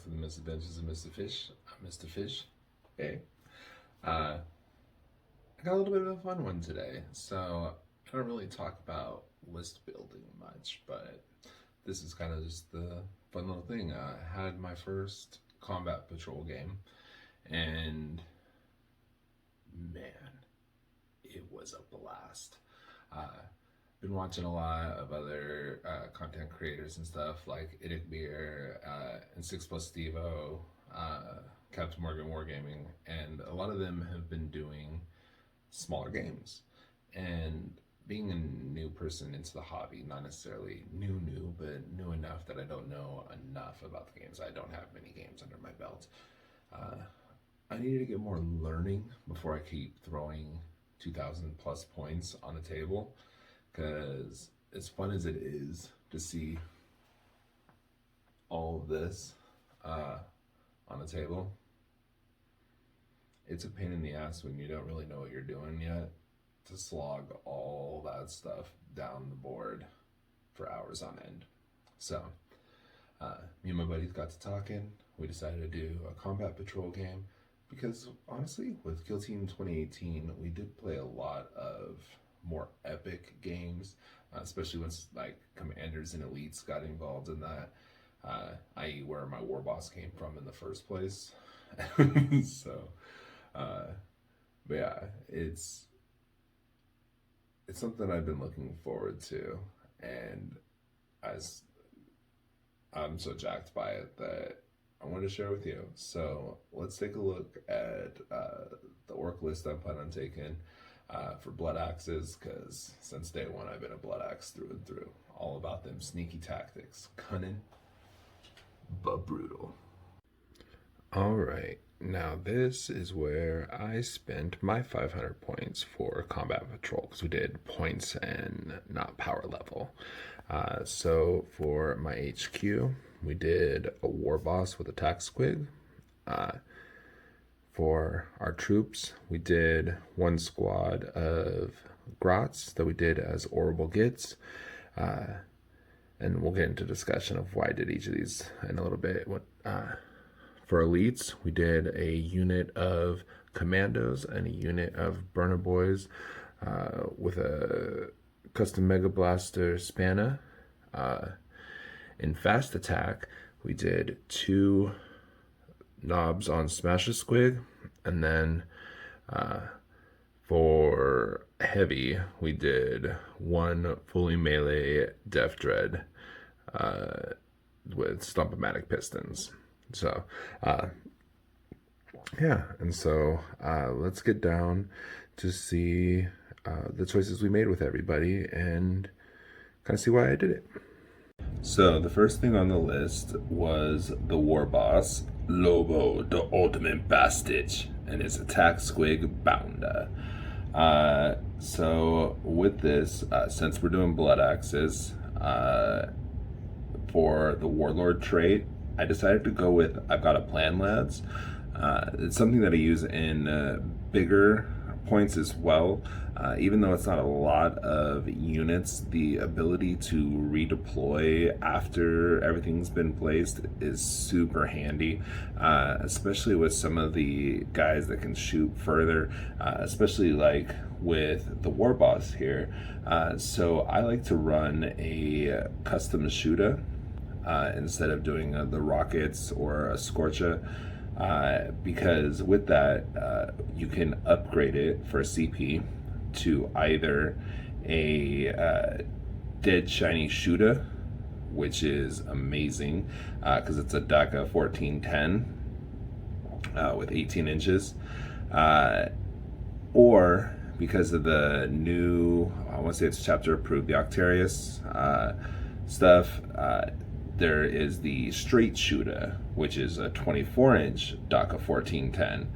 to the Misadventures of Mr. Fish. I'm Mr. Fish. Hey. I got a little bit of a fun one today. So, I don't really talk about list building much, but this is kind of just the fun little thing. I had my first combat patrol game, and man, it was a blast. Been watching a lot of other content creators and stuff like Idic Beer and 6 Plus Stevo, Captain Morgan Wargaming, and a lot of them have been doing smaller games. And being a new person into the hobby, not necessarily new, but new enough that I don't know enough about the games. I don't have many games under my belt. I needed to get more learning before I keep throwing 2,000 plus points on the table, because as fun as it is to see all of this on the table, it's a pain in the ass when you don't really know what you're doing yet to slog all that stuff down the board for hours on end. So me and my buddies got to talking. We decided to do a combat patrol game because honestly, with Kill Team 2018, we did play a lot of more epic games, especially once like commanders and elites got involved in that, i.e. where my war boss came from in the first place. So but yeah, it's something I've been looking forward to, and as I'm so jacked by it that I wanted to share with you. So let's take a look at the orc list I'm planning on taking for blood axes, because since day one I've been a blood axe through and through. All about them sneaky tactics, cunning but brutal. All right, now this is where I spent my 500 points for combat patrol, because we did points and not power level. So for my HQ, we did a war boss with a tax squig. For our troops, we did one squad of grots that we did as orrible gits. And we'll get into discussion of why I did each of these in a little bit. For elites, we did a unit of commandos and a unit of burner boys with a custom mega blaster spanner. In fast attack, we did 2 knobs on Smasher Squig, and then for heavy, we did 1 fully melee Def Dread with Stomp-O-Matic pistons. So, yeah, and so let's get down to see the choices we made with everybody and kind of see why I did it. So the first thing on the list was the war boss, Lobo, the ultimate bastard, and his attack squig Bounder. So with this, since we're doing blood axes, for the warlord trait, I decided to go with I've Got a Plan, Lads. It's something that I use in bigger points as well. Even though it's not a lot of units, the ability to redeploy after everything's been placed is super handy, especially with some of the guys that can shoot further, especially like with the war boss here. So I like to run a custom shooter instead of doing the rockets or a scorcher. Because with that, you can upgrade it for CP to either a dead shiny shooter, which is amazing because it's a DACA 1410 with 18 inches, or because of the new, I want to say it's chapter approved, the Octarius stuff, there is the straight shooter, which is a 24-inch DACA 1410.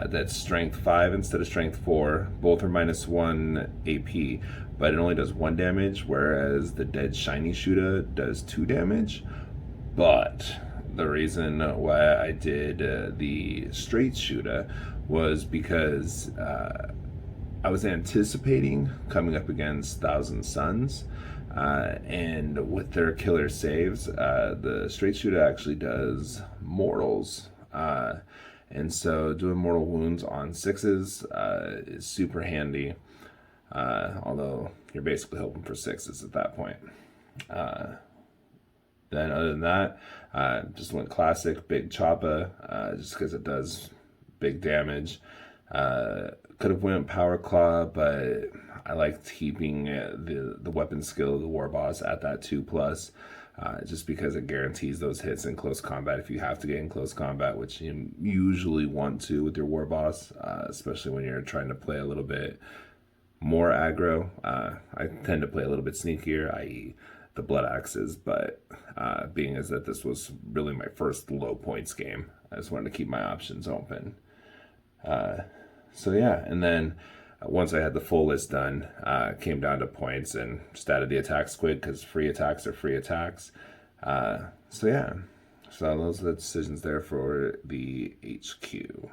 That's strength 5 instead of strength 4. Both are -1 AP, but it only does 1 damage, whereas the dead shiny shooter does 2 damage. But the reason why I did the straight shooter was because I was anticipating coming up against Thousand Suns, and with their killer saves, the straight shooter actually does mortals. And so doing mortal wounds on 6s is super handy, although you're basically hoping for 6s at that point. Then other than that, just went classic, big choppa, just because it does big damage. Could have went power claw, but I liked keeping the weapon skill of the war boss at that 2+, just because it guarantees those hits in close combat if you have to get in close combat, which you usually want to with your war boss, especially when you're trying to play a little bit more aggro. I tend to play a little bit sneakier, i.e. the blood axes, but being as that this was really my first low points game, I just wanted to keep my options open. So yeah, and then once I had the full list done, came down to points and just added the attack squid because free attacks are free attacks. So yeah, so those are the decisions there for the HQ.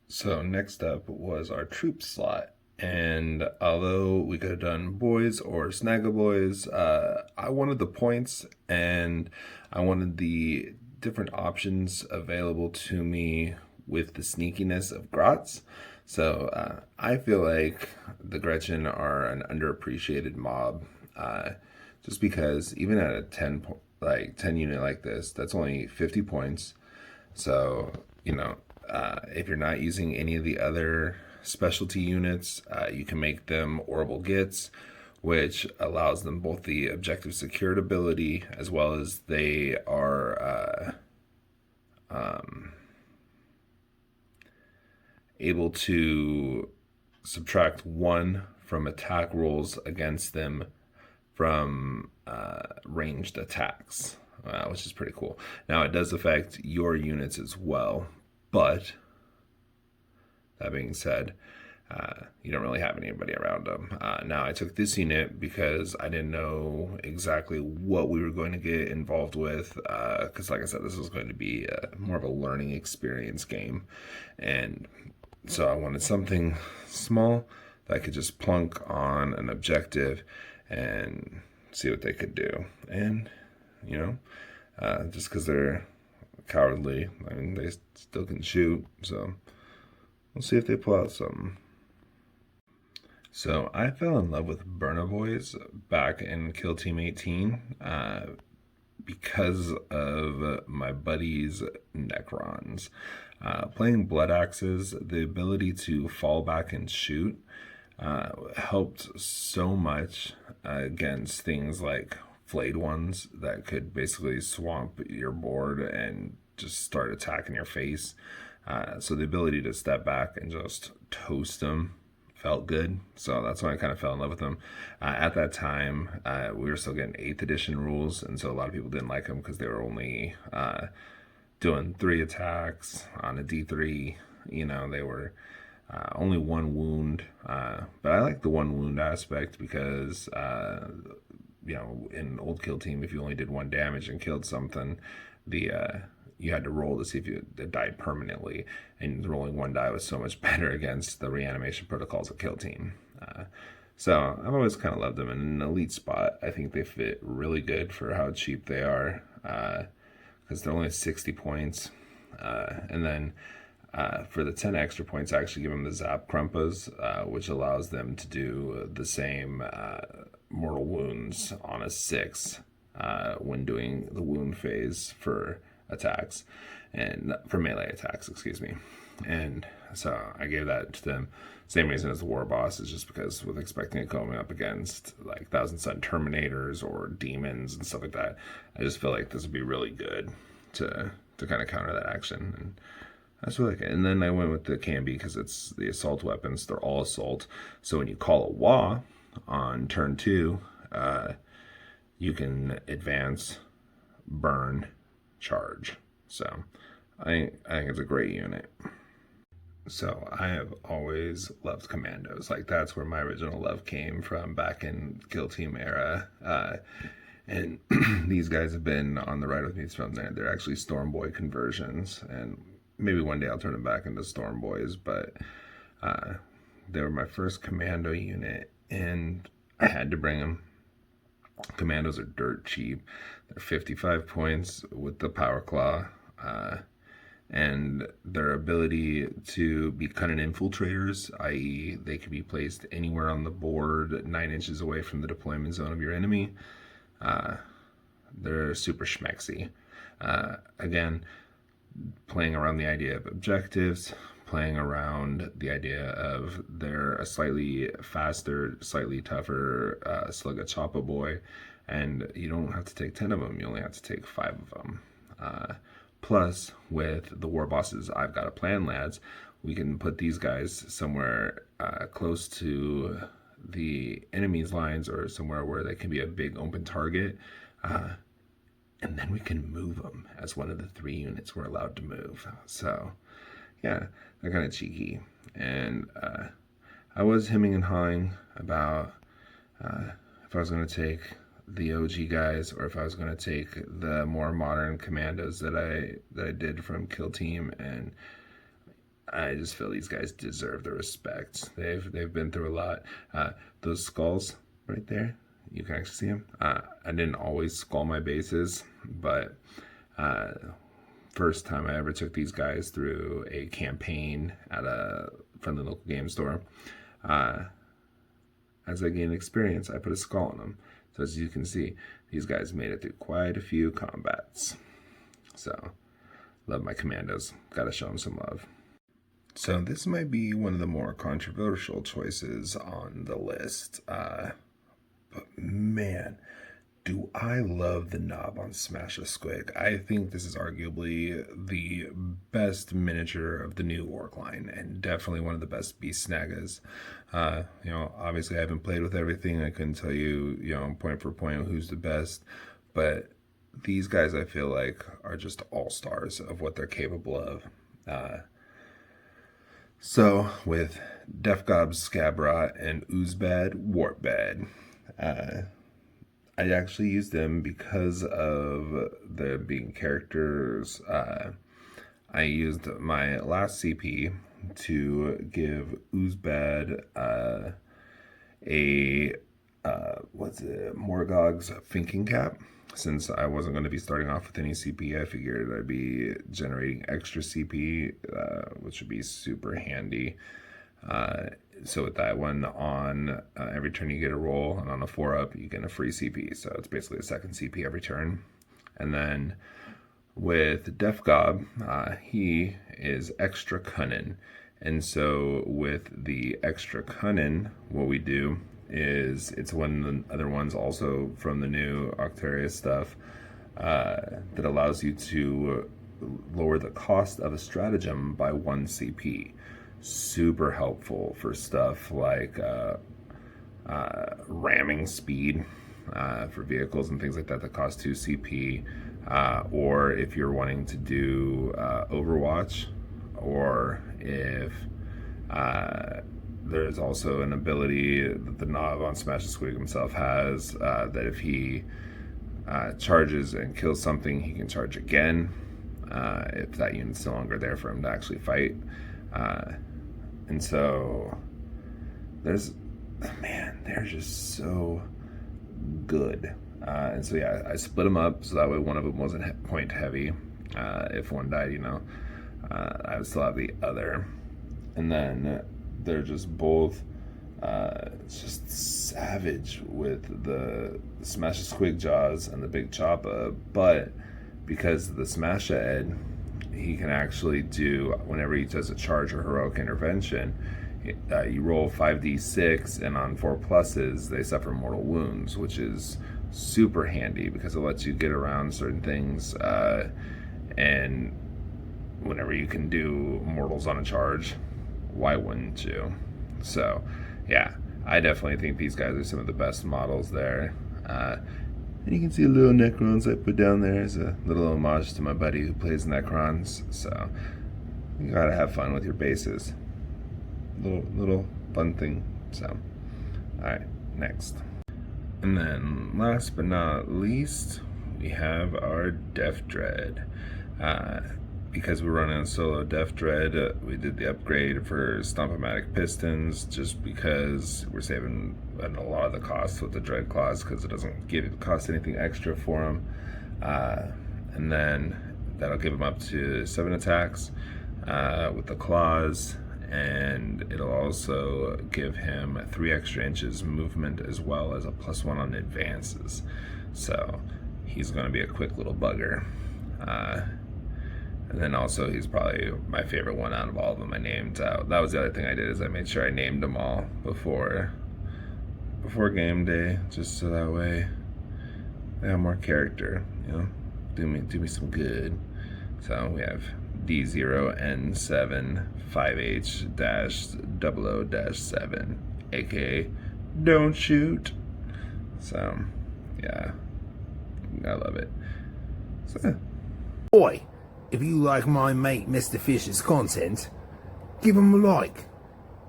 So next up was our troop slot. And although we could have done Boyz or Snagga Boyz, I wanted the points and I wanted the different options available to me with the sneakiness of Grots. So I feel like the Gretchen are an underappreciated mob, just because even at a 10 unit like this, that's only 50 points. So, you know, if you're not using any of the other specialty units, you can make them orbital gits, which allows them both the objective secured ability as well as they are able to subtract 1 from attack rolls against them from ranged attacks, which is pretty cool. Now it does affect your units as well, but that being said, you don't really have anybody around them. Now, I took this unit because I didn't know exactly what we were going to get involved with, because like I said, this was going to be more of a learning experience game. And so I wanted something small that I could just plunk on an objective and see what they could do. And, you know, just because they're cowardly, I mean, they still can shoot, so we'll see if they pull out something. So I fell in love with Burna Boys back in Kill Team 18 because of my buddy's Necrons. Playing Blood Axes, the ability to fall back and shoot helped so much against things like flayed ones that could basically swamp your board and just start attacking your face. So the ability to step back and just toast them felt good. So that's when I kind of fell in love with them. At that time, we were still getting 8th edition rules, and so a lot of people didn't like them because they were only doing 3 attacks on a D3. You know, they were only 1 wound. But I like the 1 wound aspect because, you know, in old Kill Team, if you only did 1 damage and killed something, you had to roll to see if it died permanently, and rolling 1 die was so much better against the reanimation protocols of Kill Team. So I've always kind of loved them. In an elite spot, I think they fit really good for how cheap they are, because they're only 60 points. And then for the 10 extra points, I actually give them the Zap Krumpas, which allows them to do the same mortal wounds on a 6 when doing the wound phase for attacks, and for melee attacks, excuse me. And so I gave that to them. Same reason as the war boss, is just because with expecting it coming up against like Thousand Sun Terminators or demons and stuff like that, I just feel like this would be really good to kind of counter that action. And that's really good. And then I went with the Cambi because it's the assault weapons. They're all assault. So when you call a WA on turn 2, you can advance, burn, charge. So I think it's a great unit. So I have always loved commandos. Like, that's where my original love came from back in Kill Team era. And these guys have been on the ride with me from there. They're actually Storm Boy conversions, and maybe one day I'll turn them back into Storm Boys, but they were my first commando unit, and I had to bring them. Commandos are dirt cheap. They're 55 points with the power claw, and their ability to be cunning infiltrators, i.e. they can be placed anywhere on the board 9 inches away from the deployment zone of your enemy. They're super schmexy. Again, playing around the idea of objectives, playing around the idea of they're a slightly faster, slightly tougher Slugga Choppa boy, and you don't have to take 10 of them, you only have to take 5 of them. Plus, with the war bosses, I've got a plan, lads. We can put these guys somewhere close to the enemy's lines, or somewhere where they can be a big open target, and then we can move them as one of the 3 units we're allowed to move. So yeah, they're kind of cheeky. And I was hemming and hawing about if I was going to take the OG guys, or if I was going to take the more modern commandos that I did from Kill Team, and I just feel these guys deserve the respect. They've been through a lot. Those skulls right there, you can actually see them. I didn't always skull my bases, but first time I ever took these guys through a campaign at a friendly local game store, as I gained experience, I put a skull on them. So as you can see, these guys made it through quite a few combats. So, love my commandos. Gotta show them some love. So this might be one of the more controversial choices on the list. But man, do I love the knob on Smash a Squig. I think this is arguably the best miniature of the new orc line, and definitely one of the best beast snaggas. Obviously I haven't played with everything. I couldn't tell you, point for point who's the best, but these guys I feel like are just all-stars of what they're capable of. So with Defgob, Scabrot, and Oozbad, Wartbad, I actually used them because of their being characters. I used my last CP to give Oozbad Morgog's thinking cap. Since I wasn't going to be starting off with any CP, I figured I'd be generating extra CP, which would be super handy. So with that one on, every turn you get a roll, and on a 4-up you get a free CP. So it's basically a second CP every turn. And then with Defgob, he is extra cunnin'. And so with the extra cunnin', what we do is, it's one of the other ones also from the new Octarius stuff, that allows you to lower the cost of a stratagem by 1 CP. Super helpful for stuff like ramming speed for vehicles and things like that cost 2 CP, or if you're wanting to do Overwatch, or if there's also an ability that the knob on Smash a Squig himself has, that if he charges and kills something, he can charge again if that unit's no longer there for him to actually fight. And so they're just so good. And so yeah, I split them up so that way one of them wasn't point heavy. If one died, I would still have the other. And then they're just both just savage with the Smash a Squig Jaws and the Big Choppa, but because of the Smash Ed, he can actually do, whenever he does a charge or heroic intervention, you roll 5d6, and on 4 pluses they suffer mortal wounds, which is super handy because it lets you get around certain things, and whenever you can do mortals on a charge, why wouldn't you? So yeah, I definitely think these guys are some of the best models there. And you can see little Necrons I put down there as a little homage to my buddy who plays Necrons. So you gotta have fun with your bases. Little fun thing. So, alright, next. And then last but not least, we have our Def Dread. because we're running a solo Def Dread, we did the upgrade for Stomp-O-Matic pistons just because we're saving a lot of the costs with the Dread Claws because it doesn't cost anything extra for them. And then that'll give him up to 7 attacks with the claws, and it'll also give him 3 extra inches movement as well as a +1 on advances. So he's going to be a quick little bugger. And then also he's probably my favorite one out of all of them I named out. That was the other thing I did, is I made sure I named them all before game day, just so that way they have more character, you know. Do me some good. So we have D0N7 5H-00-7, aka don't shoot. So yeah, I love it. So, boy, if you like my mate Mr. Fish's content, give him a like.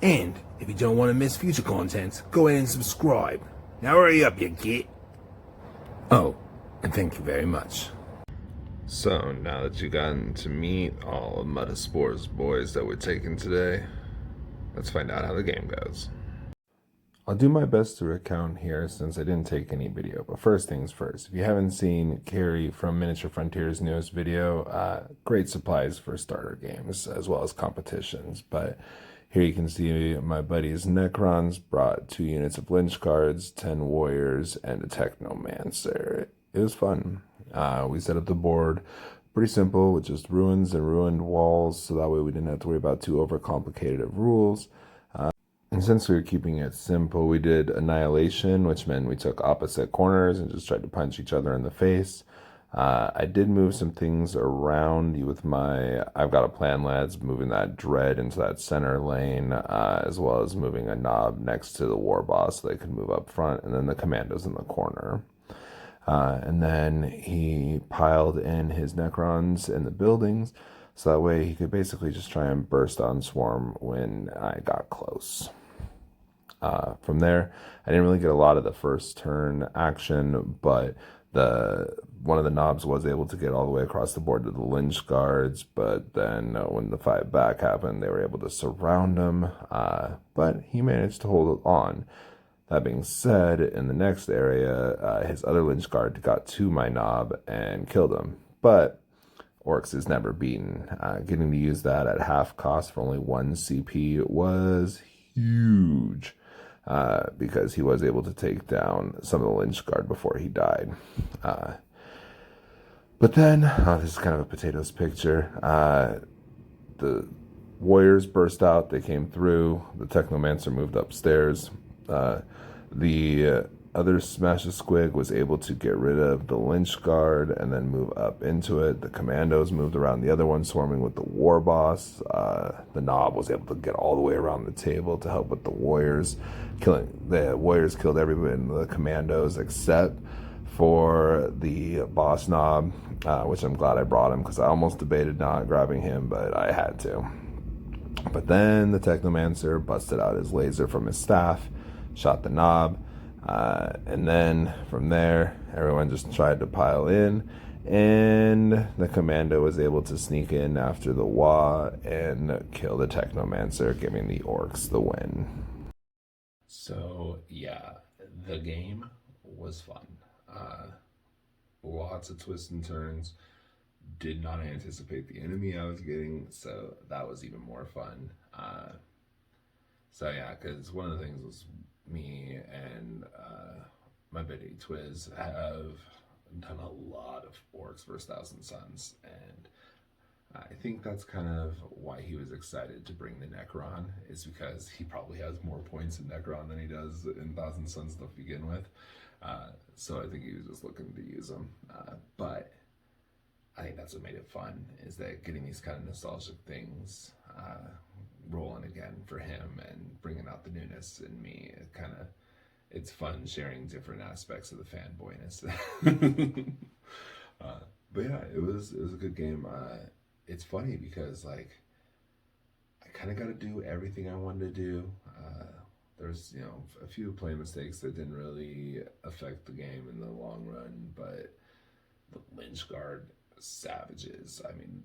And if you don't want to miss future content, go ahead and subscribe. Now hurry up, you git. Oh, and thank you very much. so now that you've gotten to meet all of Mutta Spore's boys that we're taking today, let's find out how the game goes. I'll do my best to recount here since I didn't take any video, but first things first. If you haven't seen Kerry from Miniature Frontier's newest video, great supplies for starter games as well as competitions. But here you can see my buddy's Necrons brought 2 units of Lynch cards, 10 warriors, and a Technomancer. It was fun. We set up the board pretty simple with just ruins and ruined walls, so that way we didn't have to worry about too overcomplicated rules. And since we were keeping it simple, we did Annihilation, which meant we took opposite corners and just tried to punch each other in the face. I did move some things around with my I've Got a Plan lads, moving that Dread into that center lane, as well as moving a knob next to the War Boss so they could move up front, and then the Commandos in the corner. And then he piled in his Necrons in the buildings, so that way he could basically just try and burst on Swarm when I got close. From there, I didn't really get a lot of the first turn action, but one of the knobs was able to get all the way across the board to the Lynch guards, but then when the fight back happened, they were able to surround him, but he managed to hold on. That being said, in the next area, his other Lynch guard got to my knob and killed him, but Orcs is never beaten. Getting to use that at half cost for only 1 CP was huge, because he was able to take down some of the Lynch guard before he died. But then, this is kind of a potatoes picture. The warriors burst out, they came through, the Technomancer moved upstairs. The other Smash a Squig was able to get rid of the Lynch guard and then move up into it. The Commandos moved around the other one, swarming with the War Boss. The Knob was able to get all the way around the table to help with the Warriors. The Warriors killed everybody in the Commandos except for the Boss Knob, which I'm glad I brought him because I almost debated not grabbing him, but I had to. But then the Technomancer busted out his laser from his staff, shot the Knob, and then from there, everyone just tried to pile in, and the Commando was able to sneak in after the Wa and kill the Technomancer, giving the Orcs the win. So yeah, the game was fun. Lots of twists and turns. Did not anticipate the enemy I was getting, so that was even more fun. So yeah, because one of the things was me and my buddy Twiz have done a lot of Orcs vs. Thousand Suns, and I think that's kind of why he was excited to bring the Necron, is because he probably has more points in Necron than he does in Thousand Suns to begin with. So I think he was just looking to use them. But I think that's what made it fun, is that getting these kind of nostalgic things rolling again for him and bringing out the newness in me. It's fun sharing different aspects of the fanboyness. But yeah, it was a good game. It's funny because like I kind of got to do everything I wanted to do. There's a few play mistakes that didn't really affect the game in the long run, but the Lynch Guard savages. I mean,